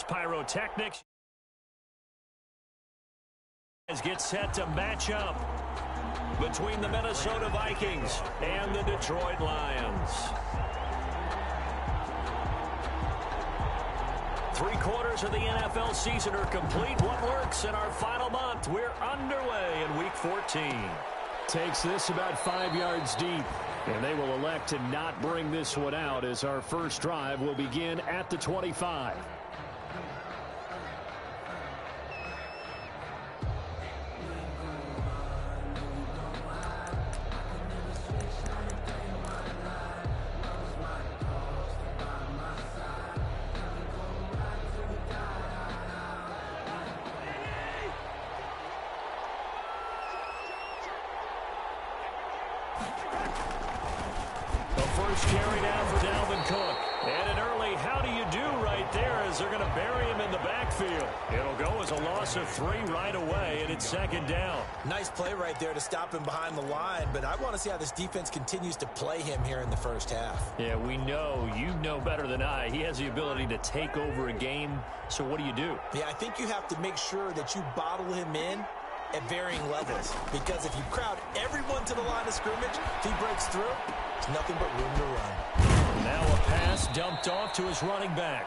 pyrotechnics. Get set to match up between the Minnesota Vikings and the Detroit Lions. 3/4 of the NFL season are complete. What works in our final month? We're underway in Week 14. Takes this about 5 yards deep, and they will elect to not bring this one out as our first drive will begin at the 25. First carry down for Dalvin Cook. And an early how do you do right there as they're going to bury him in the backfield. It'll go as a loss of 3 right away, and it's second down. Nice play right there to stop him behind the line, but I want to see how this defense continues to play him here in the first half. Yeah, we know, you know better than I, he has the ability to take over a game, so what do you do? Yeah, I think you have to make sure that you bottle him in at varying levels, because if you crowd everyone to the line of scrimmage, if he breaks through, there's nothing but room to run. Now a pass dumped off to his running back.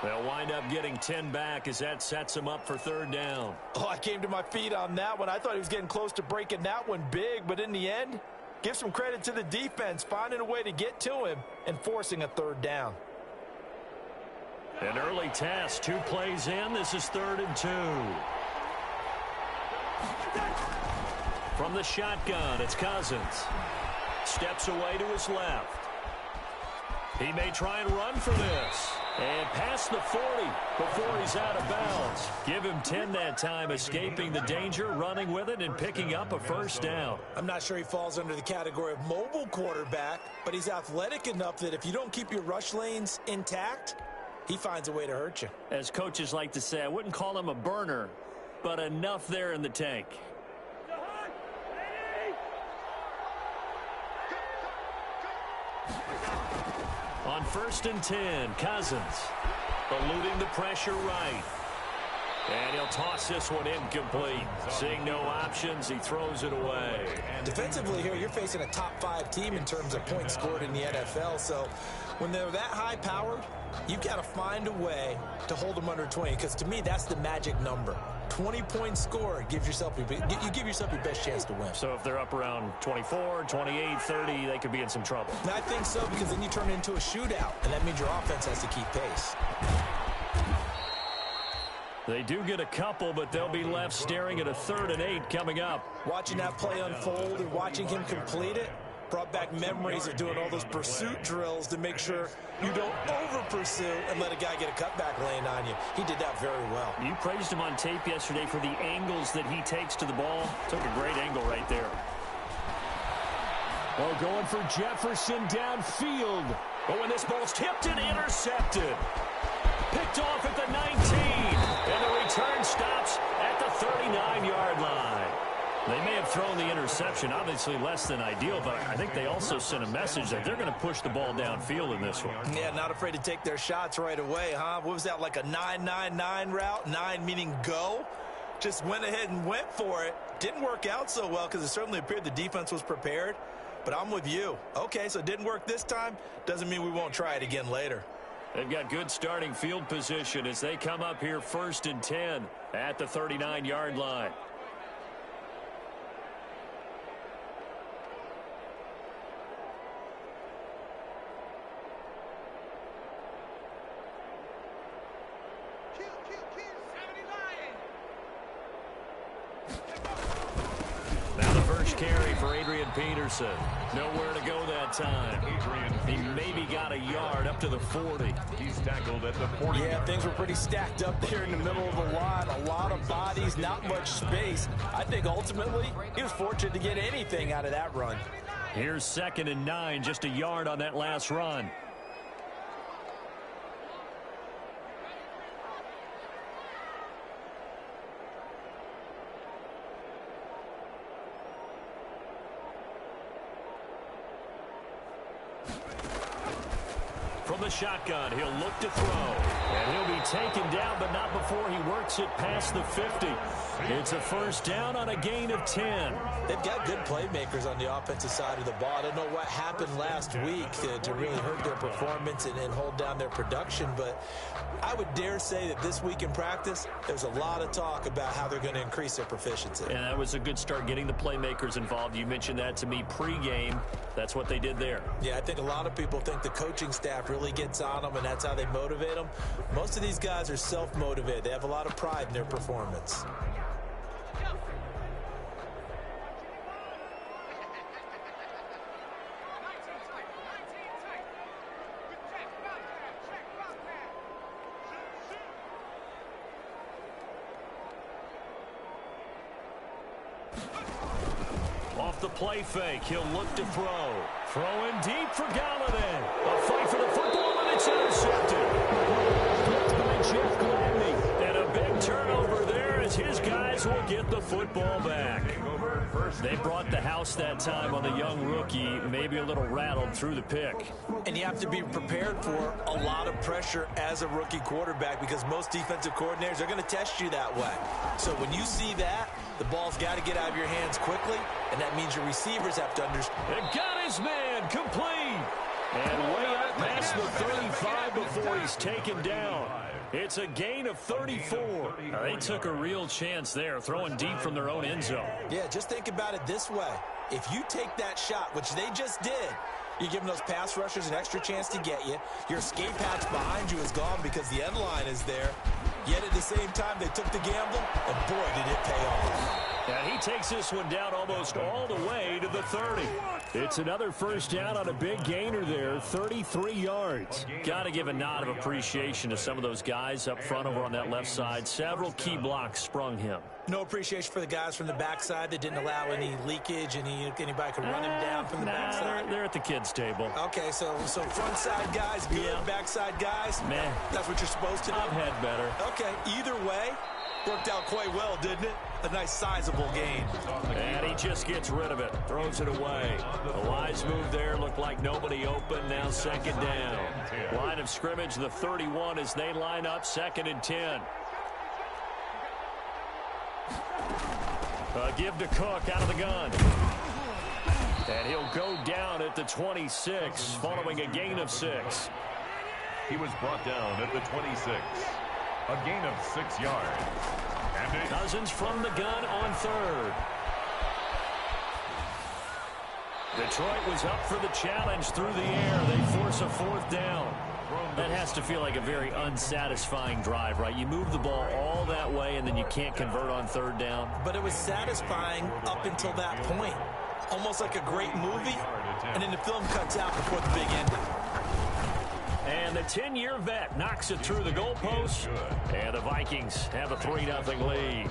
They'll wind up getting 10 back as that sets him up for third down. Oh, I came to my feet on that one. I thought he was getting close to breaking that one big, but in the end, give some credit to the defense, finding a way to get to him and forcing a third down. An early test, 2 plays in. This is 3rd and 2. From the shotgun, it's Cousins. Steps away to his left. He may try and run for this. And past the 40 before he's out of bounds. Give him 10 that time, escaping the danger, running with it, and picking up a first down. I'm not sure he falls under the category of mobile quarterback, but he's athletic enough that if you don't keep your rush lanes intact, he finds a way to hurt you. As coaches like to say, I wouldn't call him a burner, but enough there in the tank. On 1st and 10, Cousins eluding the pressure right. And he'll toss this one incomplete. Seeing no options, he throws it away. Defensively here, you're facing a top 5 team in terms of points scored in the NFL. So when they're that high powered, you've got to find a way to hold them under 20. Because to me, that's the magic number. 20 points scored, you give yourself your best chance to win. So if they're up around 24, 28, 30, they could be in some trouble. And I think so, because then you turn it into a shootout, and that means your offense has to keep pace. They do get a couple, but they'll be left staring at a 3rd and 8 coming up. Watching that play unfold and watching him complete it brought back memories of doing all those pursuit drills to make sure you don't over-pursue and let a guy get a cutback lane on you. He did that very well. You praised him on tape yesterday for the angles that he takes to the ball. Took a great angle right there. Oh, going for Jefferson downfield. But when this ball's tipped and intercepted. Picked off at the 19. And the return stops at the 39-yard line. They may have thrown the interception, obviously less than ideal, but I think they also sent a message that they're going to push the ball downfield in this one. Yeah, not afraid to take their shots right away, huh? What was that, like a 9-9-9 route? 9 meaning go? Just went ahead and went for it. Didn't work out so well because it certainly appeared the defense was prepared. But I'm with you. Okay, so it didn't work this time. Doesn't mean we won't try it again later. They've got good starting field position as they come up here 1st and 10 at the 39-yard line. Carry for Adrian Peterson. Nowhere to go that time. He maybe got a yard up to the 40. He's tackled at the 40. Yeah, things were pretty stacked up there in the middle of the line. A lot of bodies, not much space. I think ultimately he was fortunate to get anything out of that run. Here's 2nd and 9, just a yard on that last run. From the shotgun, he'll look to throw. And he'll be taken down, but not before he works it past the 50. It's a first down on a gain of 10. They've got good playmakers on the offensive side of the ball. I don't know what happened last week to really hurt their performance and hold down their production, but I would dare say that this week in practice, there's a lot of talk about how they're going to increase their proficiency. And that was a good start, getting the playmakers involved. You mentioned that to me pregame. That's what they did there. Yeah, I think a lot of people think the coaching staff really gets on them, and that's how they motivate them. Most of these guys are self-motivated. They have a lot of pride in their performance. Off the play fake, he'll look to throw. Throwing deep for Galladay. A fight for the football, and it's intercepted. Picked by Jeff Gladney. And a big turnover there as his guys will get the football back. They brought the house that time on the young rookie, maybe a little rattled through the pick. And you have to be prepared for a lot of pressure as a rookie quarterback because most defensive coordinators are going to test you that way. So when you see that, the ball's got to get out of your hands quickly, and that means your receivers have to understand. And got his man complete. And way up past the 35 before he's taken down. It's a gain of 34. They took a real chance there, throwing deep from their own end zone. Yeah, just think about it this way. If you take that shot, which they just did, you're giving those pass rushers an extra chance to get you. Your escape hatch behind you is gone because the end line is there. Yet at the same time, they took the gamble, and boy, did it pay off. And he takes this one down almost all the way to the 30. It's another first down on a big gainer there, 33 yards. Got to give a nod of appreciation to some of those guys up front over on that left side. Several key blocks sprung him. No appreciation for the guys from the backside that didn't allow any leakage, anybody could run him down from the backside. They're at the kids' table. Okay, so front side guys, good, yeah. Backside guys, man, that's what you're supposed to do. I've had better. Okay, either way, worked out quite well, didn't it? A nice sizable gain. And he just gets rid of it, throws it away. A wise move there, looked like nobody open, now second down. Line of scrimmage, the 31 as they line up, 2nd and 10. Give to Cook out of the gun. And he'll go down at the 26, following a gain of 6. He was brought down at the 26. A gain of 6 yards. And Cousins from the gun on 3rd. Detroit was up for the challenge through the air. They force a 4th down. That has to feel like a very unsatisfying drive, right? You move the ball all that way, and then you can't convert on 3rd down. But it was satisfying up until that point. Almost like a great movie, and then the film cuts out before the big ending. And the 10-year vet knocks it through the goalpost, and the Vikings have a 3-0 lead.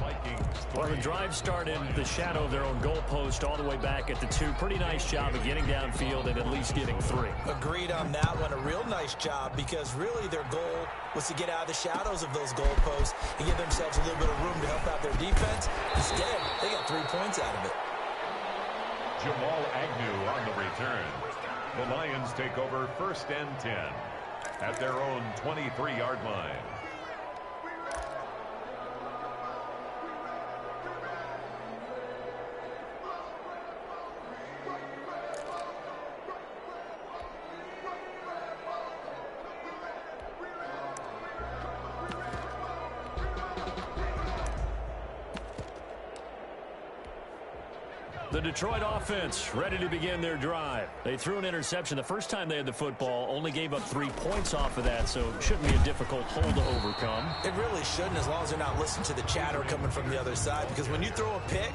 Well, the drive started in the shadow of their own goalpost all the way back at the 2. Pretty nice job of getting downfield and at least getting 3. Agreed on that one. A real nice job because really their goal was to get out of the shadows of those goalposts and give themselves a little bit of room to help out their defense. Instead, they got 3 points out of it. Jamal Agnew on the return. The Lions take over 1st and 10 at their own 23-yard line. The Detroit offense ready to begin their drive. They threw an interception the first time they had the football, only gave up 3 points off of that, so it shouldn't be a difficult hole to overcome. It really shouldn't, as long as they're not listening to the chatter coming from the other side, because when you throw a pick,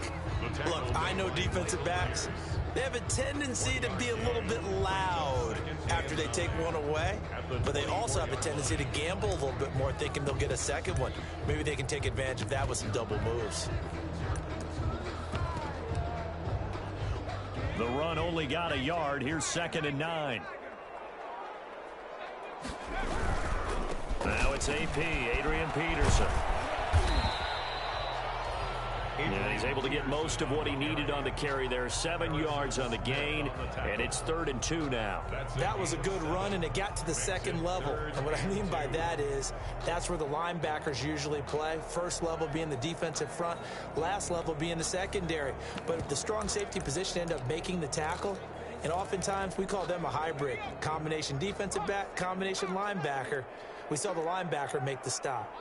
look, I know defensive backs, they have a tendency to be a little bit loud after they take one away, but they also have a tendency to gamble a little bit more, thinking they'll get a second one. Maybe they can take advantage of that with some double moves. The run only got a yard. Here's 2nd and 9. Now it's AP, Adrian Peterson. And he's able to get most of what he needed on the carry there. 7 yards on the gain, and it's 3rd and 2 now. That was a good run, and it got to the second level. And what I mean by that is that's where the linebackers usually play. First level being the defensive front, last level being the secondary. But if the strong safety position end up making the tackle, and oftentimes we call them a hybrid, combination defensive back, combination linebacker, we saw the linebacker make the stop.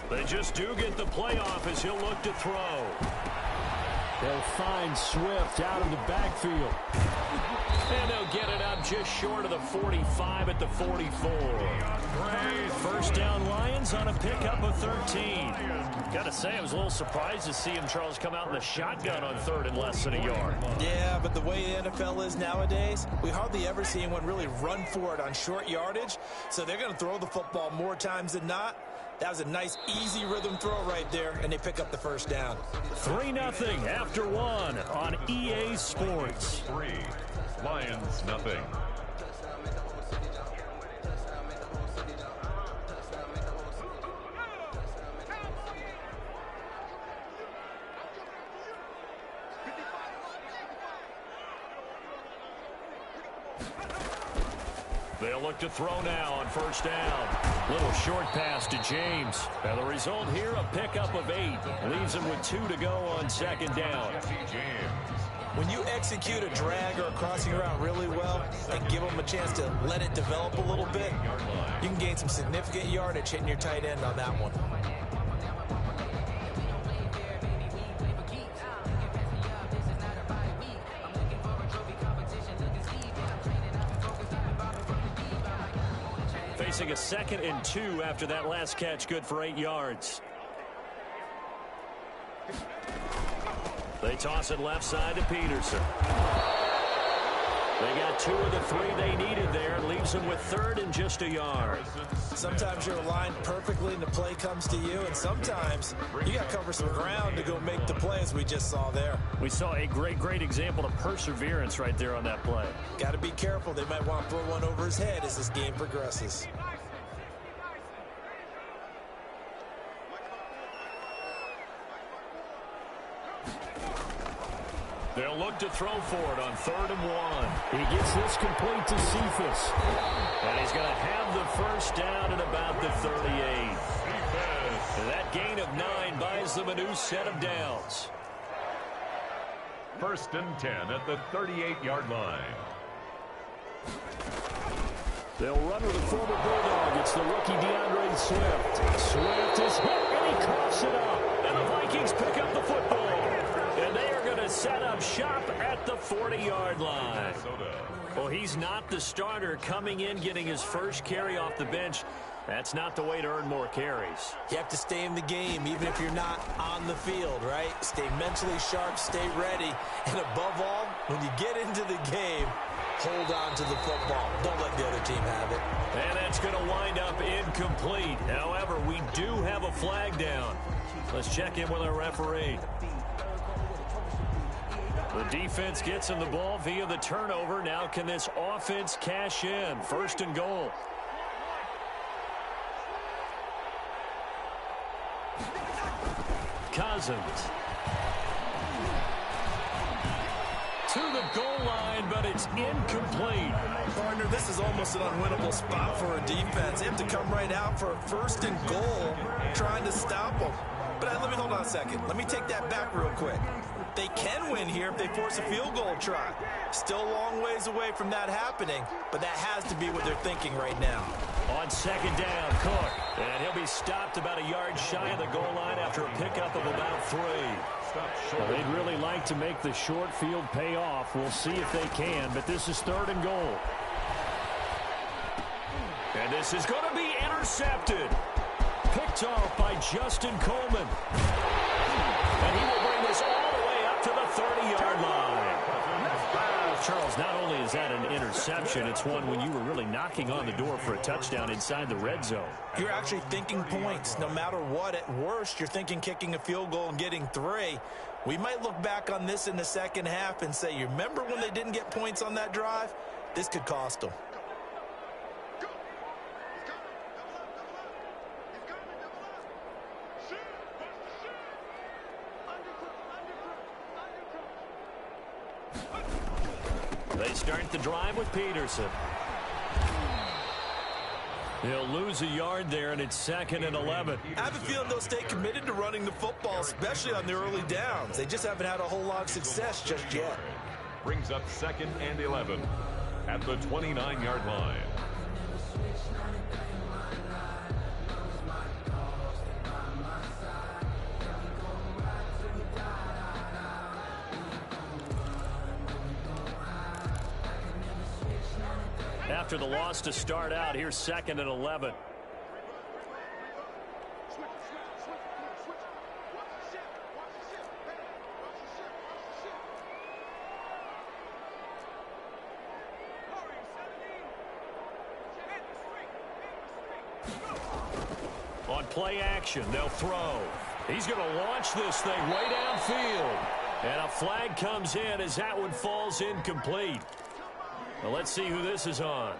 They just do get the play off as he'll look to throw. They'll find Swift out of the backfield. And they'll get it up just short of the 45 at the 44. First down Lions on a pickup of 13. Got to say, I was a little surprised to see him, Charles, come out in the shotgun on 3rd and less than a yard. Yeah, but the way the NFL is nowadays, we hardly ever see anyone really run for it on short yardage. So they're going to throw the football more times than not. That was a nice, easy rhythm throw right there, and they pick up the first down. 3-0 after 1 on EA Sports. 3, Lions nothing. They'll look to throw now on first down. Little short pass to James. And the result here, a pickup of 8. Leaves him with 2 to go on second down. When you execute a drag or a crossing route really well and give them a chance to let it develop a little bit, you can gain some significant yardage hitting your tight end on that one. Facing a 2nd and 2 after that last catch, good for 8 yards. They toss it left side to Peterson. They got 2 of the 3 they needed there. Leaves them with 3rd and just a yard. Sometimes you're aligned perfectly and the play comes to you, and sometimes you got to cover some ground to go make the play, as we just saw there. We saw a great example of perseverance right there on that play. Got to be careful. They might want to throw one over his head as this game progresses. They'll look to throw for it on 3rd and 1. He gets this complete to Cephas. And he's going to have the first down at about the 38. And that gain of 9 buys them a new set of downs. 1st and 10 at the 38-yard line. They'll run with a former Bulldog. It's the rookie DeAndre Swift. Swift is hit, and he coughs it up. And the Vikings pick up the football. And they are going to set up shop at the 40-yard line. Well, he's not the starter coming in, getting his first carry off the bench. That's not the way to earn more carries. You have to stay in the game, even if you're not on the field, right? Stay mentally sharp, stay ready. And above all, when you get into the game, hold on to the football. Don't let the other team have it. And that's going to wind up incomplete. However, we do have a flag down. Let's check in with our referee. The defense gets him the ball via the turnover. Now can this offense cash in? 1st and goal. Cousins. To the goal line, but it's incomplete. Partner, this is almost an unwinnable spot for a defense. They have to come right out for a 1st and goal, trying to stop them. But let me hold on a second. Let me take that back real quick. They can win here if they force a field goal try. Still a long ways away from that happening, but that has to be what they're thinking right now. On second down, Cook. And he'll be stopped about a yard shy of the goal line after a pickup of about 3. Well, they'd really like to make the short field pay off. We'll see if they can, but this is 3rd and goal. And this is going to be intercepted. Picked off by Justin Coleman. And he will bring this all the way up to the 30-yard line. Charles, not only is that an interception, it's one when you were really knocking on the door for a touchdown inside the red zone. You're actually thinking points. No matter what, at worst, you're thinking kicking a field goal and getting 3. We might look back on this in the second half and say, you remember when they didn't get points on that drive? This could cost them. They start the drive with Peterson. He'll lose a yard there, and it's 2nd and 11. I have a feeling they'll stay committed to running the football, especially on the early downs. They just haven't had a whole lot of success just yet. Brings up 2nd and 11 at the 29-yard line. After the loss to start out, here's 2nd and 11. On play action, they'll throw. He's going to launch this thing way downfield. And a flag comes in as that one falls incomplete. Well, let's see who this is on.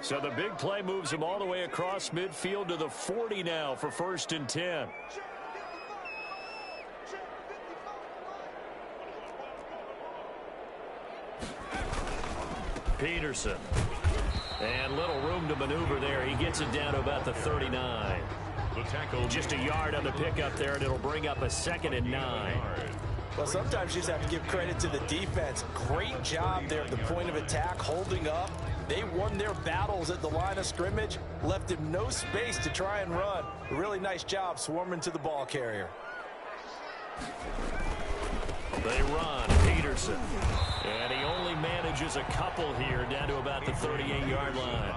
So the big play moves him all the way across midfield to the 40 now for 1st and 10. Peterson. And little room to maneuver there. He gets it down to about the 39. The tackle just a yard on the pickup there, and it'll bring up a 2nd and 9. Well, sometimes you just have to give credit to the defense. Great job there at the point of attack, holding up. They won their battles at the line of scrimmage, left him no space to try and run. A really nice job swarming to the ball carrier. They run. Peterson. And he only manages a couple here down to about the 38-yard line.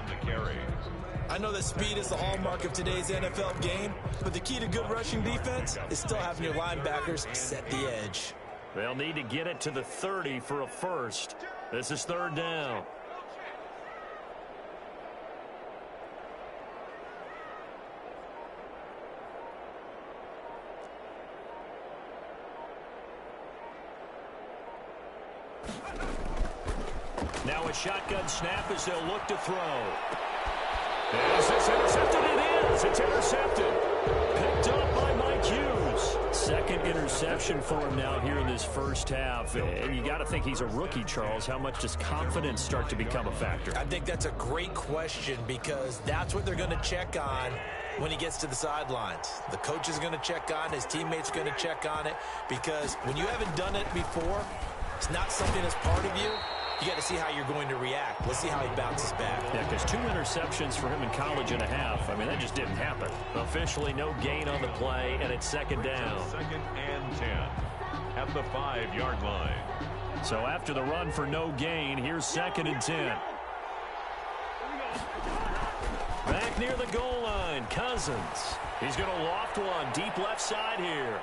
I know that speed is the hallmark of today's NFL game, but the key to good rushing defense is still having your linebackers set the edge. They'll need to get it to the 30 for a first. This is 3rd down. Now a shotgun snap as they'll look to throw. Is this intercepted? It is. It's intercepted. Picked up by Mike Hughes. 2nd interception for him now here in this first half. And you got to think he's a rookie, Charles. How much does confidence start to become a factor? I think that's a great question because that's what they're going to check on when he gets to the sidelines. The coach is going to check on, his teammates are going to check on it, because when you haven't done it before, it's not something that's part of you. You got to see how you're going to react. Let's see how he bounces back. Yeah, because 2 interceptions for him in college and a half. I mean, that just didn't happen. Officially no gain on the play, and it's 2nd down. 2nd and 10 at the 5-yard line. So after the run for no gain, here's 2nd and 10. Back near the goal line, Cousins. He's going to loft one deep left side here.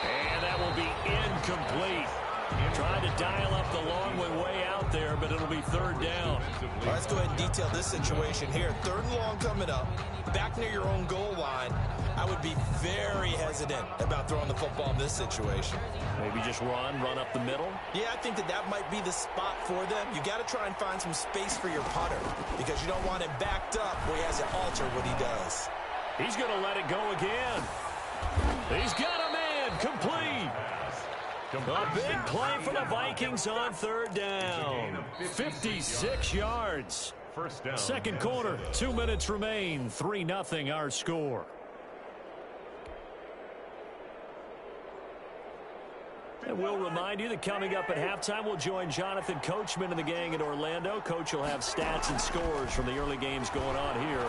And that will be incomplete. Trying to dial up the long way out there, but it'll be 3rd down. Well, let's go ahead and detail this situation here. 3rd and long coming up, back near your own goal line. I would be very hesitant about throwing the football in this situation. Maybe just run up the middle? Yeah, I think that might be the spot for them. You got to try and find some space for your punter because you don't want him backed up where he has to alter what he does. He's going to let it go again. He's got a man, complete. A big play for the Vikings on 3rd down. 56 yards. First down. 2nd quarter, 2 minutes remain. 3-0 our score. And we'll remind you that coming up at halftime, we'll join Jonathan Coachman and the gang in Orlando. Coach will have stats and scores from the early games going on here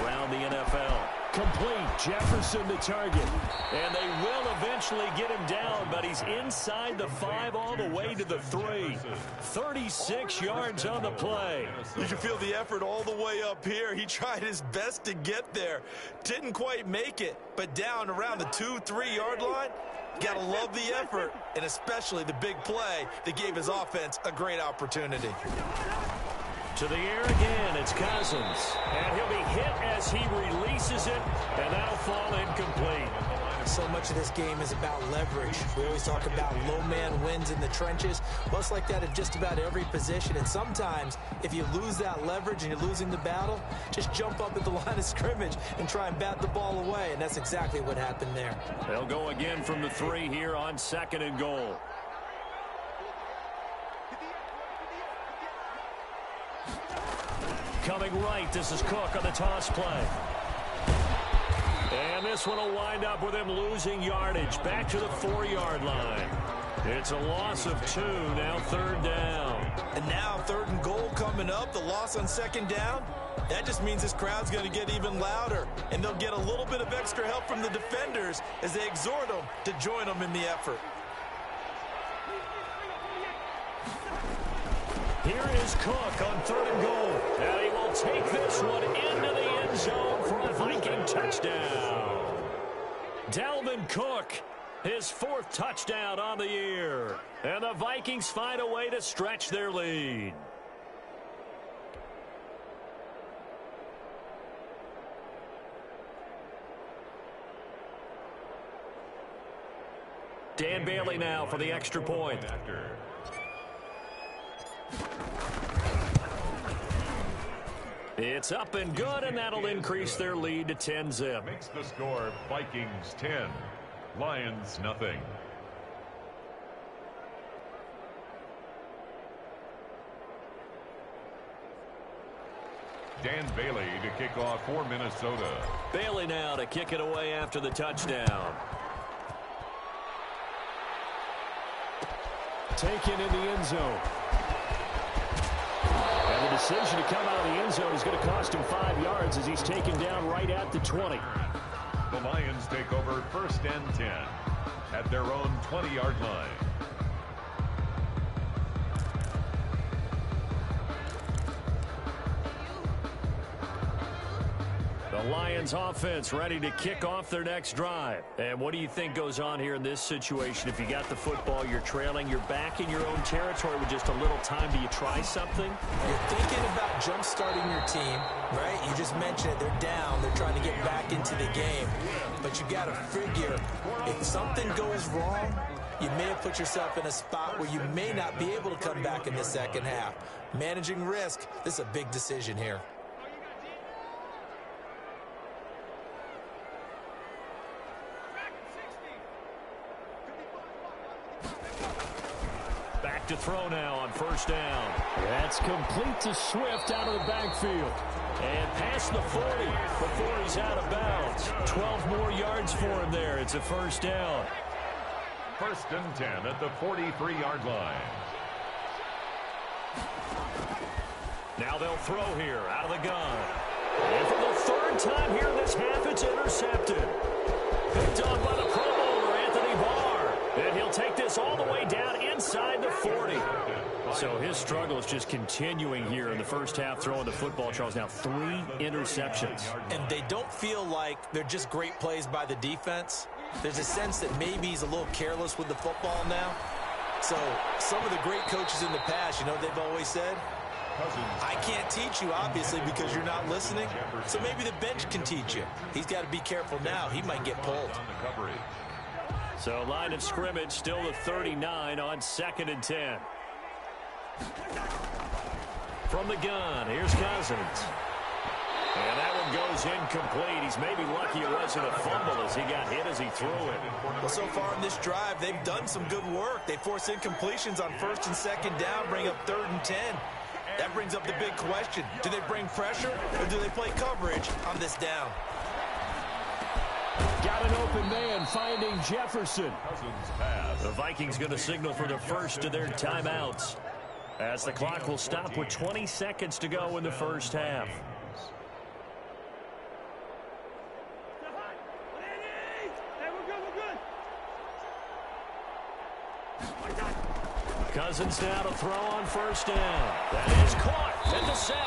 around the NFL. complete. Jefferson the target. And they will eventually get him down, but he's inside the 5 all the way to the 3. 36 yards on the play. You can feel the effort all the way up here. He tried his best to get there. Didn't quite make it, but down around the 2-3 yard line. Gotta love the effort, and especially the big play that gave his offense a great opportunity. To the air again, it's Cousins. And he'll be hit as he releases it, and that'll fall incomplete. So much of this game is about leverage. We always talk about low man wins in the trenches. Well, it's like that at just about every position. And sometimes, if you lose that leverage and you're losing the battle, just jump up at the line of scrimmage and try and bat the ball away. And that's exactly what happened there. They'll go again from the 3 here on 2nd and goal. Coming right, this is Cook on the toss play. And this one will wind up with him losing yardage back to the 4-yard line. It's a loss of 2, now 3rd down. And now 3rd and goal coming up, the loss on 2nd down. That just means this crowd's going to get even louder, and they'll get a little bit of extra help from the defenders as they exhort them to join them in the effort. Here is Cook on 3rd and goal. And he will take this one into the end zone for a Viking touchdown. Dalvin Cook, his 4th touchdown on the year. And the Vikings find a way to stretch their lead. Dan Bailey now for the extra point. It's up and good, and that'll increase their lead to 10-zip. Makes the score Vikings 10, Lions nothing. Dan Bailey to kick off for Minnesota. Bailey now to kick it away after the touchdown. Taken in the end zone. And the decision to come out of the end zone is going to cost him 5 yards as he's taken down right at the 20. The Lions take over 1st and 10 at their own 20-yard line. The Lions offense ready to kick off their next drive. And what do you think goes on here in this situation? If you got the football, you're trailing, you're back in your own territory with just a little time. Do you try something? You're thinking about jump-starting your team, right? You just mentioned it. They're down. They're trying to get back into the game. But you got to figure, if something goes wrong, you may have put yourself in a spot where you may not be able to come back in the second half. Managing risk, this is a big decision here. Back to throw now on 1st down. That's complete to Swift out of the backfield. And past the 40 before he's out of bounds. 12 more yards for him there. It's a 1st down. 1st and 10 at the 43-yard line. Now they'll throw here out of the gun. And for the 3rd time here in this half, it's intercepted. Picked on by the Pro Bowler, Anthony Barr. And he'll take this all the way down inside the 40. So his struggle is just continuing here in the first half, throwing the football. Charles, now 3 interceptions. And they don't feel like they're just great plays by the defense. There's a sense that maybe he's a little careless with the football now. So some of the great coaches in the past, you know what they've always said? I can't teach you, obviously, because you're not listening. So maybe the bench can teach you. He's got to be careful now. He might get pulled. So line of scrimmage still the 39 on 2nd and 10. From the gun, here's Cousins. And that one goes incomplete. He's maybe lucky it wasn't a fumble as he got hit as he threw it. Well, so far in this drive, they've done some good work. They force incompletions on 1st and 2nd down, bring up 3rd and 10. That brings up the big question. Do they bring pressure or do they play coverage on this down? Got an open man finding Jefferson. The Vikings going to signal for the first of their timeouts as the clock will stop with 20 seconds to go in the first half. Cousins now to throw on first down. That is caught at the 7.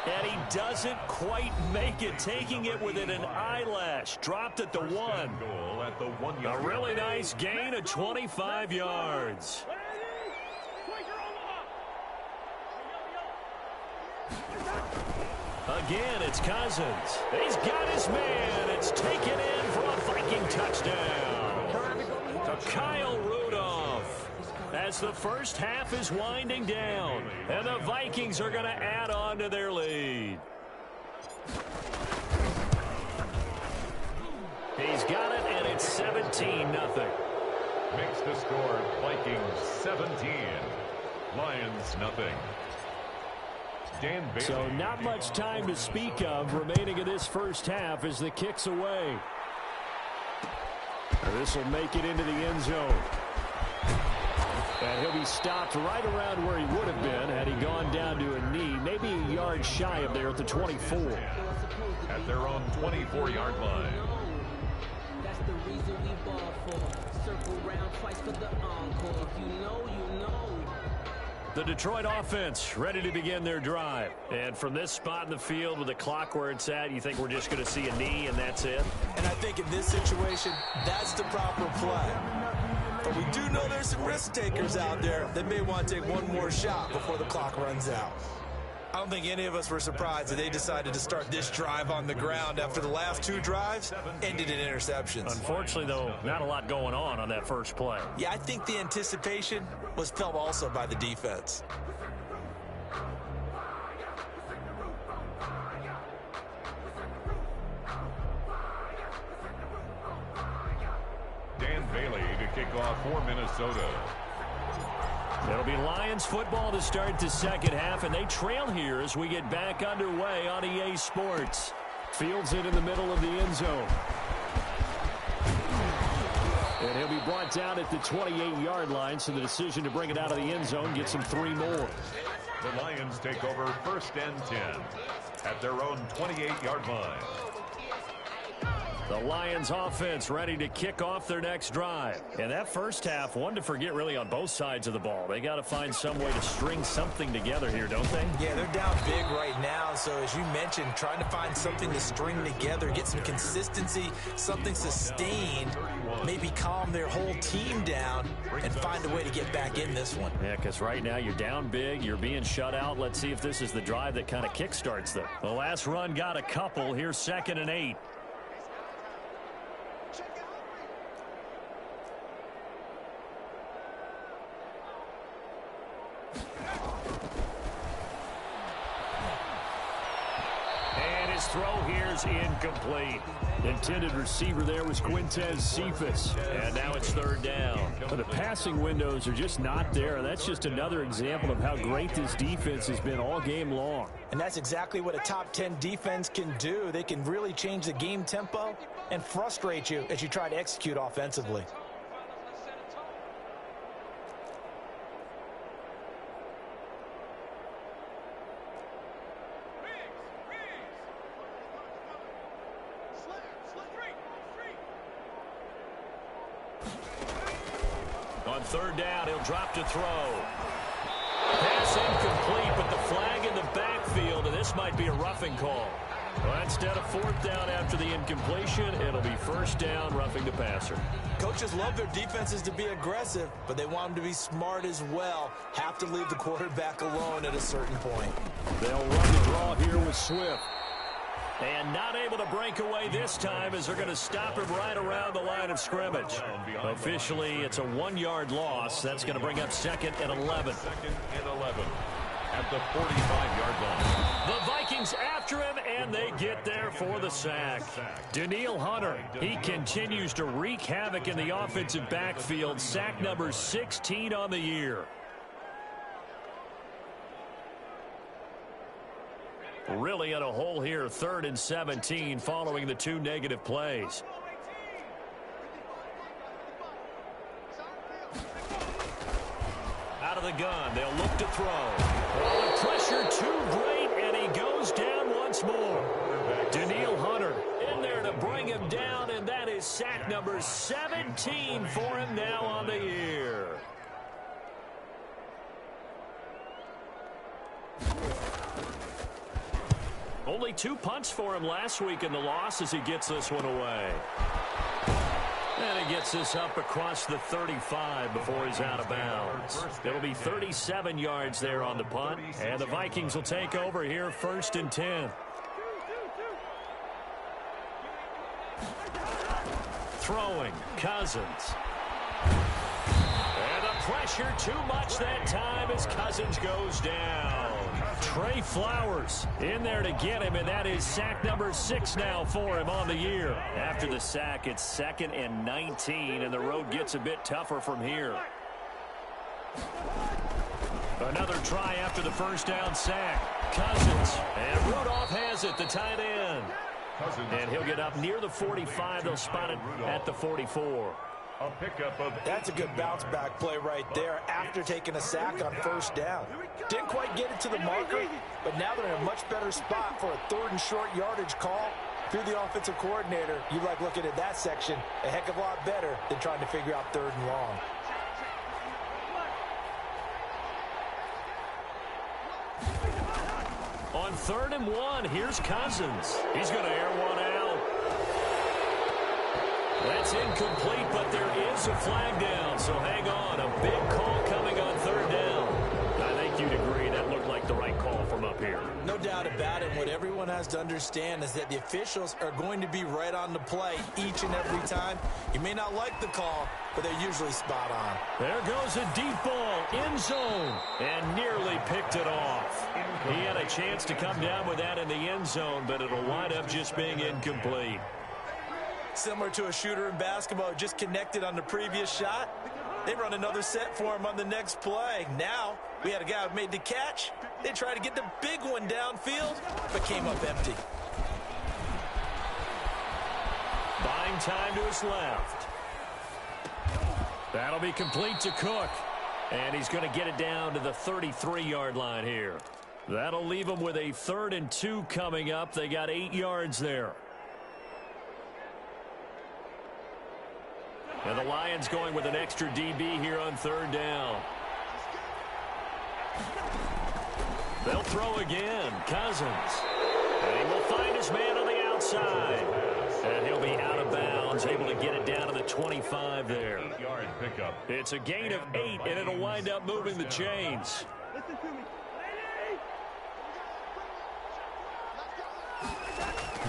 And he doesn't quite make it, taking it within an eyelash. Dropped at the 1. Goal at the 1 yard. A really nice gain of 25 yards. Again, it's Cousins. He's got his man. It's taken in for a Viking touchdown. To Kyle Rudolph. As the first half is winding down. And the Vikings are going to add on to their lead. He's got it, and it's 17-0. Makes the score Vikings 17. Lions nothing. So not much time to speak of remaining in this first half as the kick's away. This will make it into the end zone. And he'll be stopped right around where he would have been had he gone down to a knee, maybe a yard shy of there at the 24. At their own 24-yard line. That's the reason we ball for. Circle round twice for the encore. If you know, you know. The Detroit offense ready to begin their drive. And from this spot in the field with the clock where it's at, you think we're just going to see a knee and that's it? And I think in this situation, that's the proper play. But we do know there's some risk takers out there that may want to take one more shot before the clock runs out. I don't think any of us were surprised that they decided to start this drive on the ground after the last 2 drives ended in interceptions. Unfortunately, though, not a lot going on that first play. Yeah, I think the anticipation was felt also by the defense. Dan Bailey to kick off for Minnesota. It'll be Lions football to start the second half, and they trail here as we get back underway on EA Sports. Fields it in the middle of the end zone. And he'll be brought down at the 28-yard line, so the decision to bring it out of the end zone gets him 3 more. The Lions take over 1st and 10 at their own 28-yard line. The Lions offense ready to kick off their next drive. And that first half, one to forget really on both sides of the ball. They got to find some way to string something together here, don't they? Yeah, they're down big right now. So as you mentioned, trying to find something to string together, get some consistency, something sustained, maybe calm their whole team down and find a way to get back in this one. Yeah, because right now you're down big, you're being shut out. Let's see if this is the drive that kind of kickstarts them. The last run got a couple. Here's 2nd and 8. Throw here's incomplete. Intended receiver there was Quintez Cephas. And now it's 3rd down. But the passing windows are just not there. That's just another example of how great this defense has been all game long. And that's exactly what a top 10 defense can do. They can really change the game tempo and frustrate you as you try to execute offensively. On 3rd down, he'll drop to throw. Pass incomplete, but the flag in the backfield, and this might be a roughing call. Well, instead of 4th down after the incompletion, it'll be 1st down, roughing the passer. Coaches love their defenses to be aggressive, but they want them to be smart as well. Have to leave the quarterback alone at a certain point. They'll run the draw here with Swift. And not able to break away this time as they're going to stop him right around the line of scrimmage. Officially, it's a 1-yard loss. That's going to bring up 2nd and 11. 2nd and 11 at the 45-yard line. The Vikings after him, and they get there for the sack. Danielle Hunter, he continues to wreak havoc in the offensive backfield. Sack number 16 on the year. Really in a hole here, 3rd and 17 following the 2 negative plays. Out of the gun, they'll look to throw. Oh, the pressure too great, and he goes down once more. Danielle Hunter in there to bring him down, and that is sack number 17 for him now on the year. Only 2 punts for him last week in the loss as he gets this one away. And he gets this up across the 35 before he's out of bounds. It'll be 37 yards there on the punt, and the Vikings will take over here 1st and 10. Throwing, Cousins. And the pressure too much that time as Cousins goes down. Trey Flowers in there to get him, and that is sack number 6 now for him on the year. After the sack, it's 2nd and 19, and the road gets a bit tougher from here. Another try after the first down sack. Cousins, and Rudolph has it, the tight end. And he'll get up near the 45. They'll spot it at the 44. A pickup of That's a good bounce-back play right there after taking a sack on first down. Didn't quite get it to the marker, but now they're in a much better spot for a 3rd and short yardage call. If you're the offensive coordinator, you like looking at that section a heck of a lot better than trying to figure out 3rd and long. On 3rd and 1, here's Cousins. He's going to air one out. That's incomplete, but there is a flag down, so hang on. A big call coming on 3rd down. I think you'd agree that looked like the right call from up here. No doubt about it. What everyone has to understand is that the officials are going to be right on the play each and every time. You may not like the call, but they're usually spot on. There goes a deep ball, end zone, and nearly picked it off. He had a chance to come down with that in the end zone, but it'll wind up just being incomplete. Similar to a shooter in basketball who just connected on the previous shot. They run another set for him on the next play. Now, we had a guy who made the catch. They tried to get the big one downfield, but came up empty. Buying time to his left. That'll be complete to Cook. And he's going to get it down to the 33-yard line here. That'll leave him with a 3rd and 2 coming up. They got 8 yards there. And the Lions going with an extra DB here on 3rd down. They'll throw again. Cousins. And he will find his man on the outside. And he'll be out of bounds, able to get it down to the 25 there. 8-yard pickup. It's a gain of 8, and it'll wind up moving the chains.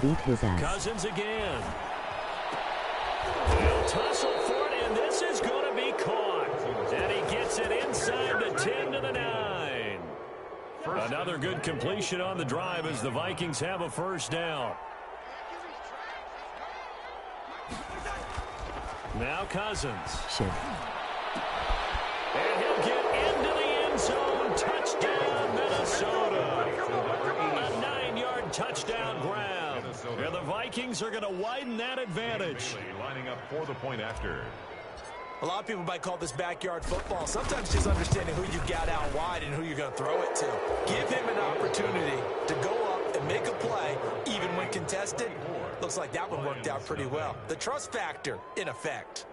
Beat his ass. Cousins again. He'll tussle for it, and this is going to be caught. And he gets it inside the 10 to the 9. Another good completion on the drive as the Vikings have a 1st down. Now Cousins. Shit. And he'll get into the end zone. Touchdown, Minnesota. A 9-yard touchdown grab. And the Vikings are going to widen that advantage. Lining up for the point after. A lot of people might call this backyard football. Sometimes just understanding who you got out wide and who you're going to throw it to. Give him an opportunity to go up and make a play, even when contested. Looks like that one worked out pretty well. The trust factor in effect.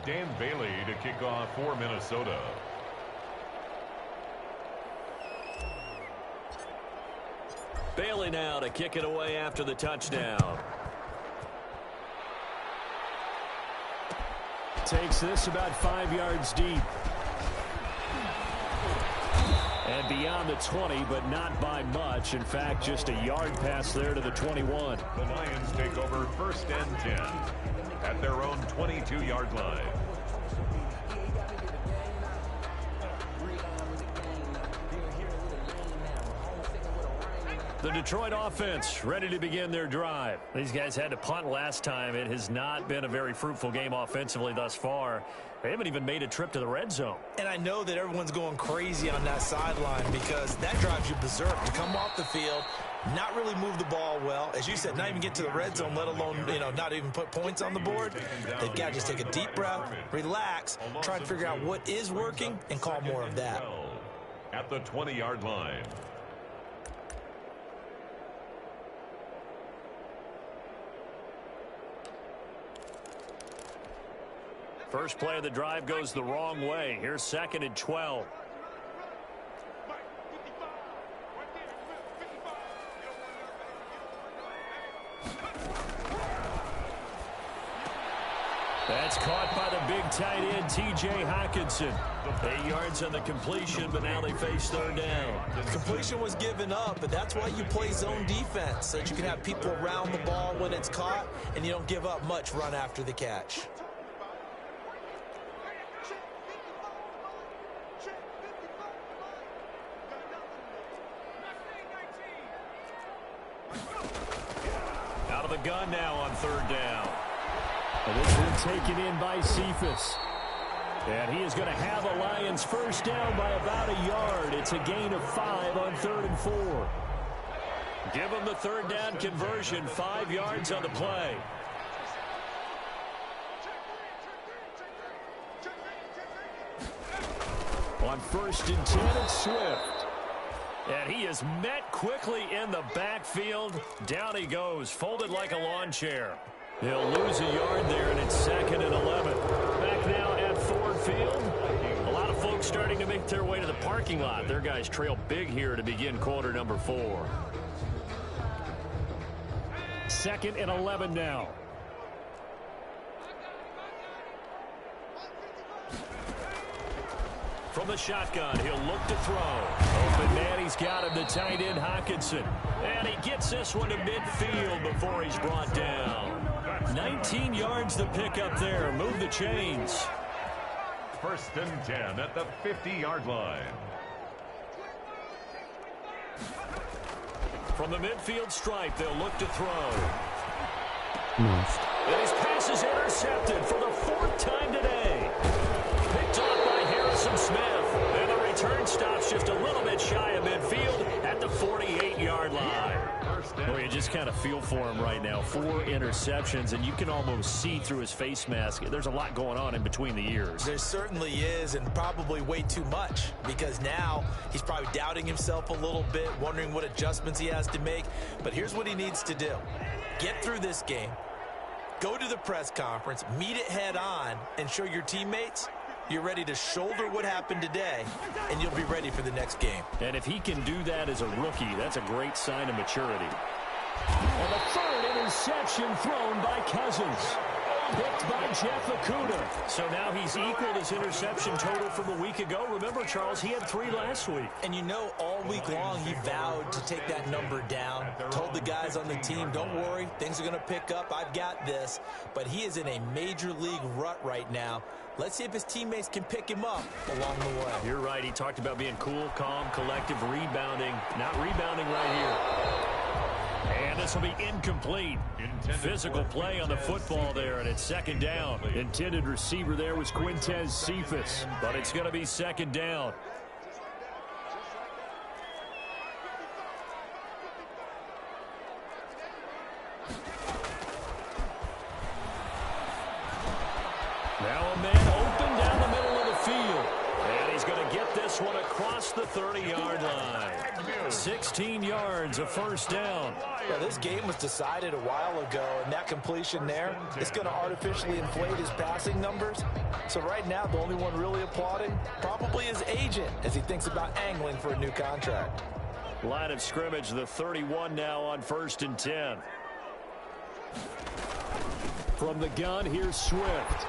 Dan Bailey to kick off for Minnesota. Bailey now to kick it away after the touchdown. Takes this about 5 yards deep. And beyond the 20, but not by much. In fact, just a yard pass there to the 21. The Lions take over 1st and 10 at their own 22-yard line. The Detroit offense ready to begin their drive. These guys had to punt last time. It has not been a very fruitful game offensively thus far. They haven't even made a trip to the red zone. And I know that everyone's going crazy on that sideline because that drives you berserk to come off the field, not really move the ball well. As you said, not even get to the red zone, let alone, not even put points on the board. They've got to just take a deep breath, relax, try and figure out what is working and call more of that. At the 20-yard line. First play of the drive goes the wrong way. Here's 2nd and 12. That's caught by the big tight end, T.J. Hockenson. 8 yards on the completion, but now they face 3rd down. The completion was given up, but that's why you play zone defense, so that you can have people around the ball when it's caught, and you don't give up much run after the catch. Out of the gun now on 3rd down. And this one taken in by Cephas. And he is going to have a Lions first down by about a yard. It's a gain of 5 on 3rd and 4. Give him the 3rd down conversion, 5 yards on the play. On 1st and 10, it's Swift. And he is met quickly in the backfield. Down he goes, folded like a lawn chair. He'll lose a yard there, and it's 2nd and 11. Back now at Ford Field. A lot of folks starting to make their way to the parking lot. Their guys trail big here to begin quarter number 4. 2nd and 11 now. From the shotgun, he'll look to throw. Open man, he's got him, the tight end, Hockenson. And he gets this one to midfield before he's brought down. 19 yards to pick up there. Move the chains. 1st and 10 at the 50-yard line. From the midfield stripe, they'll look to throw. Missed. And his pass is intercepted for the 4th time today. Picked off by Harrison Smith. And the return stops just a little bit shy of midfield at the 48-yard line. Well, you just kind of feel for him right now. 4 interceptions, and you can almost see through his face mask. There's a lot going on in between the ears. There certainly is, and probably way too much, because now he's probably doubting himself a little bit, wondering what adjustments he has to make. But here's what he needs to do. Get through this game, go to the press conference, meet it head on, and show your teammates you're ready to shoulder what happened today, and you'll be ready for the next game. And if he can do that as a rookie, that's a great sign of maturity. And the 3rd interception thrown by Cousins. Picked by Jeff Okudah. So now he's equaled his interception total from a week ago. Remember, Charles, he had 3 last week. And you know, all week long he vowed to take that number down. Told the guys on the team, don't worry, things are going to pick up. I've got this. But he is in a major league rut right now. Let's see if his teammates can pick him up along the way. You're right. He talked about being cool, calm, collective, rebounding. Not rebounding right here. And this will be incomplete. Physical play on the football there, and it's 2nd down. Intended receiver there was Quintez Cephas, but it's going to be 2nd down. Now a man open down the middle of the field. And he's going to get this one across the 30-yard line. 16 yards, a 1st down. Well, this game was decided a while ago, and that completion there is going to artificially inflate his passing numbers. So right now, the only one really applauding probably his agent as he thinks about angling for a new contract. Line of scrimmage, the 31 now on 1st and 10. From the gun, here's Swift.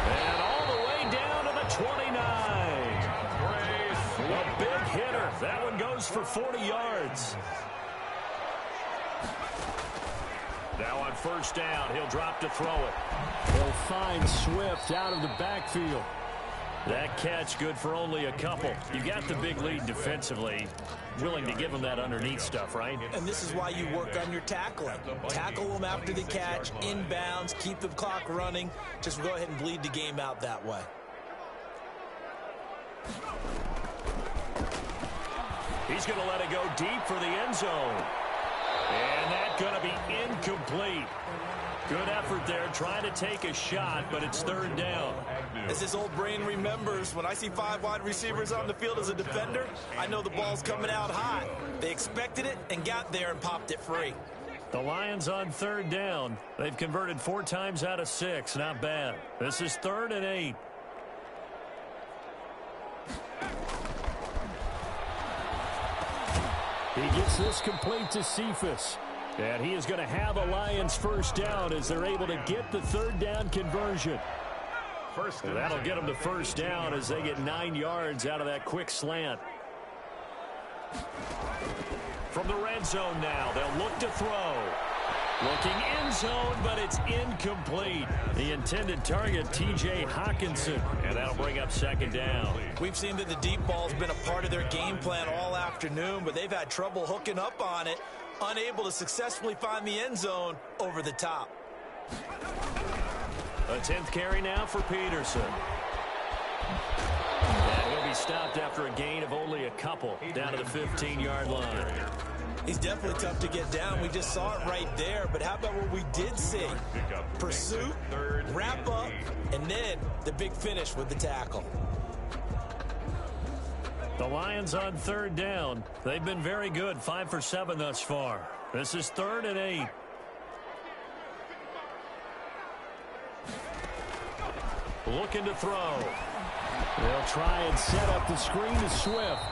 And all the way down to the 29. A big hitter. That one goes for 40 yards. Now on 1st down, he'll drop to throw it. They'll find Swift out of the backfield. That catch good for only a couple. You got the big lead defensively. Willing to give him that underneath stuff, right? And this is why you work on your tackling. Tackle them after the catch, inbounds, keep the clock running. Just go ahead and bleed the game out that way. He's going to let it go deep for the end zone. And that's going to be incomplete. Good effort there, trying to take a shot, but it's 3rd down. As his old brain remembers, when I see 5 wide receivers on the field as a defender, I know the ball's coming out hot. They expected it and got there and popped it free. The Lions on third down. They've converted 4 times out of 6. Not bad. This is 3rd and 8. He gets this complete to Cephas. And he is going to have a Lions first down as they're able to get the 3rd down conversion. That'll get them to first down as they get 9 yards out of that quick slant. From the red zone now, they'll look to throw. Looking end zone, but it's incomplete. The intended target, T.J. Hawkinson, and that'll bring up 2nd down. We've seen that the deep ball's been a part of their game plan all afternoon, but they've had trouble hooking up on it, unable to successfully find the end zone over the top. A 10th carry now for Peterson. And he'll be stopped after a gain of only a couple, down to the 15-yard line. He's definitely tough to get down. We just saw it right there. But how about what we did see? Pursuit, wrap up, and then the big finish with the tackle. The Lions on 3rd down. They've been very good, 5 for 7 thus far. This is 3rd and 8. Looking to throw. They'll try and set up the screen to Swift.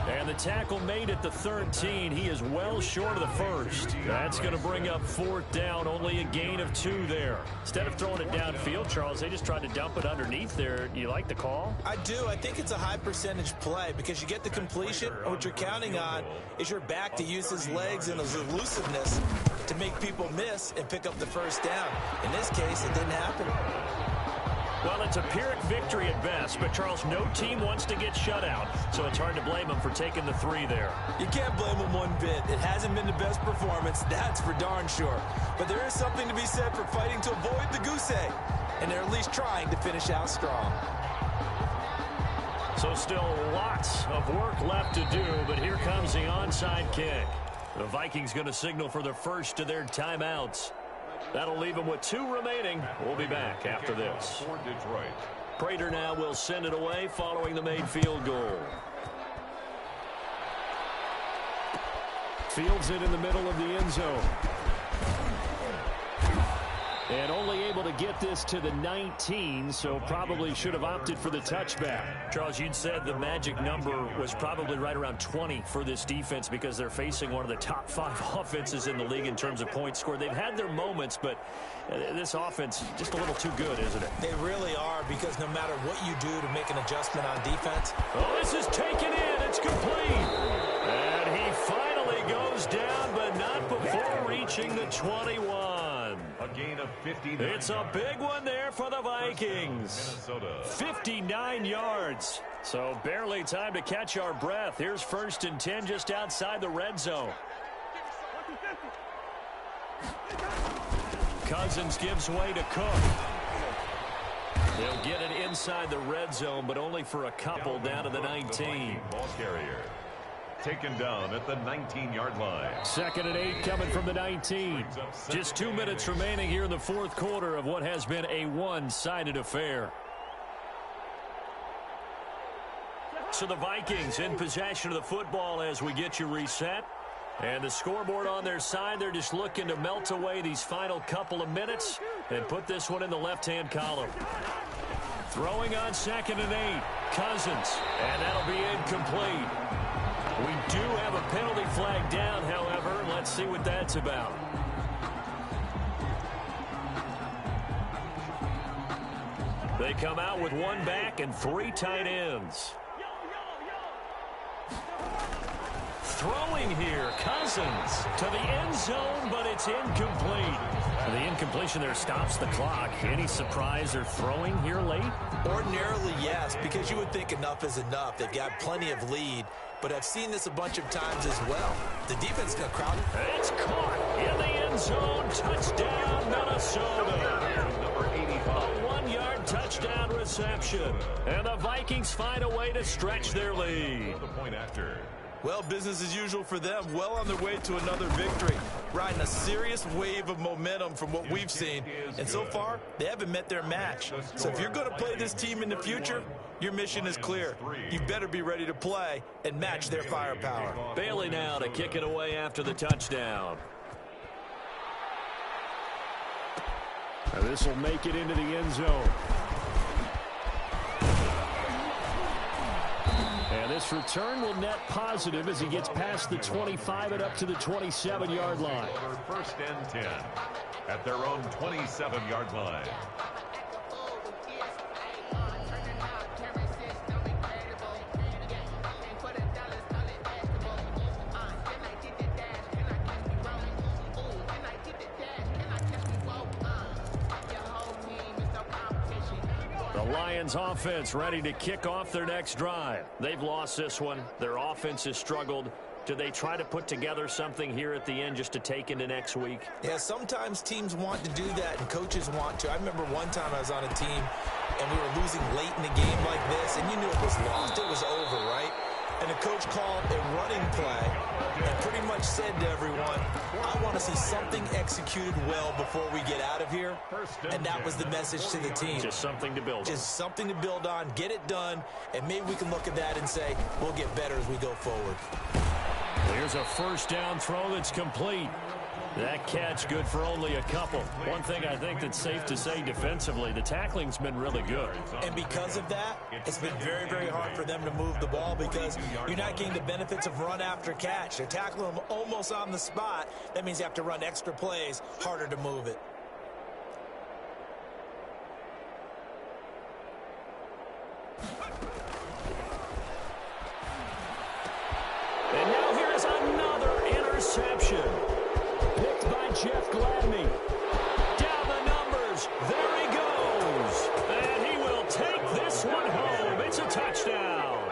And the tackle made at the 13. He is well short of the first. That's going to bring up 4th down. Only a gain of 2 there. Instead of throwing it downfield, Charles, they just tried to dump it underneath there. You like the call? I do. I think it's a high percentage play because you get the completion. And what you're counting on is your back to use his legs and his elusiveness to make people miss and pick up the first down. In this case, it didn't happen. Well, it's a Pyrrhic victory at best, but, Charles, no team wants to get shut out, so it's hard to blame them for taking the 3 there. You can't blame them one bit. It hasn't been the best performance, that's for darn sure. But there is something to be said for fighting to avoid the goose egg, and they're at least trying to finish out strong. So still lots of work left to do, but here comes the onside kick. The Vikings going to signal for the first of their timeouts. That'll leave them with 2 remaining. We'll be back after this. For Detroit. Prater now will send it away following the made field goal. Fields it in the middle of the end zone. And only able to get this to the 19, so probably should have opted for the touchback. Charles, you'd said the magic number was probably right around 20 for this defense because they're facing one of the top 5 offenses in the league in terms of points scored. They've had their moments, but this offense just a little too good, isn't it? They really are, because no matter what you do to make an adjustment on defense. Oh, this is taken in. It's complete. And he finally goes down, but not before reaching the 21. A gain of 59. It's a big one there for the Vikings. 59 yards. So barely time to catch our breath. Here's 1st and 10 just outside the red zone. Cousins gives way to Cook. They'll get it inside the red zone, but only for a couple down to the 19. Ball carrier. Taken down at the 19-yard line. 2nd and 8 coming from the 19. Just 2 minutes remaining here in the 4th quarter of what has been a one-sided affair. So the Vikings in possession of the football as we get you reset. And the scoreboard on their side, they're just looking to melt away these final couple of minutes and put this one in the left-hand column. Throwing on 2nd and 8. Cousins. And that'll be incomplete. We do have a penalty flag down, however. Let's see what that's about. They come out with 1 back and 3 tight ends. Throwing here, Cousins to the end zone, but it's incomplete. The incompletion there stops the clock. Any surprise they're throwing here late? Ordinarily, yes, because you would think enough is enough. They've got plenty of lead. But I've seen this a bunch of times as well. The defense is going to crowd it. It's caught in the end zone. Touchdown, Minnesota. Number 85. A 1-yard touchdown reception. And the Vikings find a way to stretch their lead. The point after. Well, business as usual for them. Well on their way to another victory. Riding a serious wave of momentum from what we've seen. And so far, they haven't met their match. So if you're going to play this team in the future, your mission is clear. You better be ready to play and match their firepower. Bailey now to kick it away after the touchdown. And this will make it into the end zone. And this return will net positive as he gets past the 25 and up to the 27-yard line. First and 10 at their own 27-yard line. Lions offense ready to kick off their next drive. They've lost this one. Their offense has struggled. Do they try to put together something here at the end just to take into next week? Yeah, sometimes teams want to do that and coaches want to. I remember one time I was on a team and we were losing late in the game like this, and you knew it was lost. It was over, right? And the coach called a running play and pretty much said to everyone, I want to see something executed well before we get out of here. And that was the message to the team. Just something to build on. Just something to build on, get it done, and maybe we can look at that and say, we'll get better as we go forward. There's a first down throw that's complete. That catch good for only a couple. One thing I think that's safe to say defensively, the tackling's been really good. And because of that, it's been very, very hard for them to move the ball because you're not getting the benefits of run after catch. They're tackling them almost on the spot. That means you have to run extra plays, harder to move it. And now here's another interception. Picked by Jeff Gladney. Down the numbers. There he goes. And he will take this one home. It's a touchdown.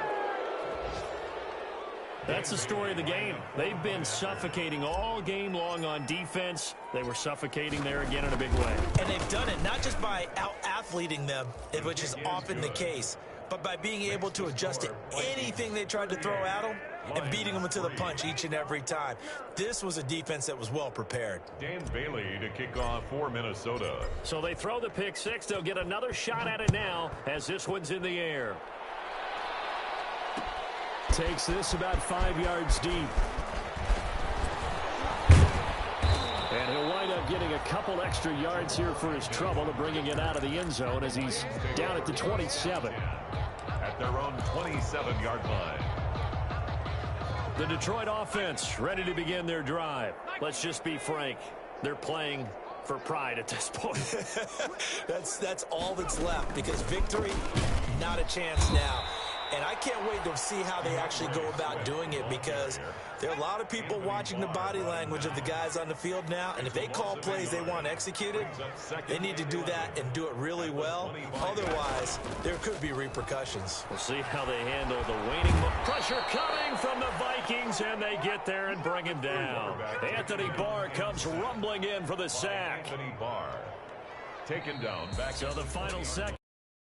That's the story of the game. They've been suffocating all game long on defense. They were suffocating there again in a big way. And they've done it not just by out-athleting them, which is often the case, but by being able to adjust to anything they tried to throw at them and beating them into the punch each and every time. This was a defense that was well prepared. Dan Bailey to kick off for Minnesota. So they throw the pick six. They'll get another shot at it now as this one's in the air. Takes this about 5 yards deep. And he'll wind up getting a couple extra yards here for his trouble to bringing it out of the end zone as he's down at the 27. At their own 27-yard line. The Detroit offense ready to begin their drive. Let's just be frank. They're playing for pride at this point. That's all that's left because victory, not a chance now. And I can't wait to see how they actually go about doing it because there are a lot of people watching the body language of the guys on the field now. And if they call plays they want executed, they need to do that and do it really well. Otherwise, there could be repercussions. We'll see how they handle the waning pressure coming from the Vikings, and they get there and bring him down. Anthony Barr comes rumbling in for the sack. Anthony Barr taken down back. So the final second.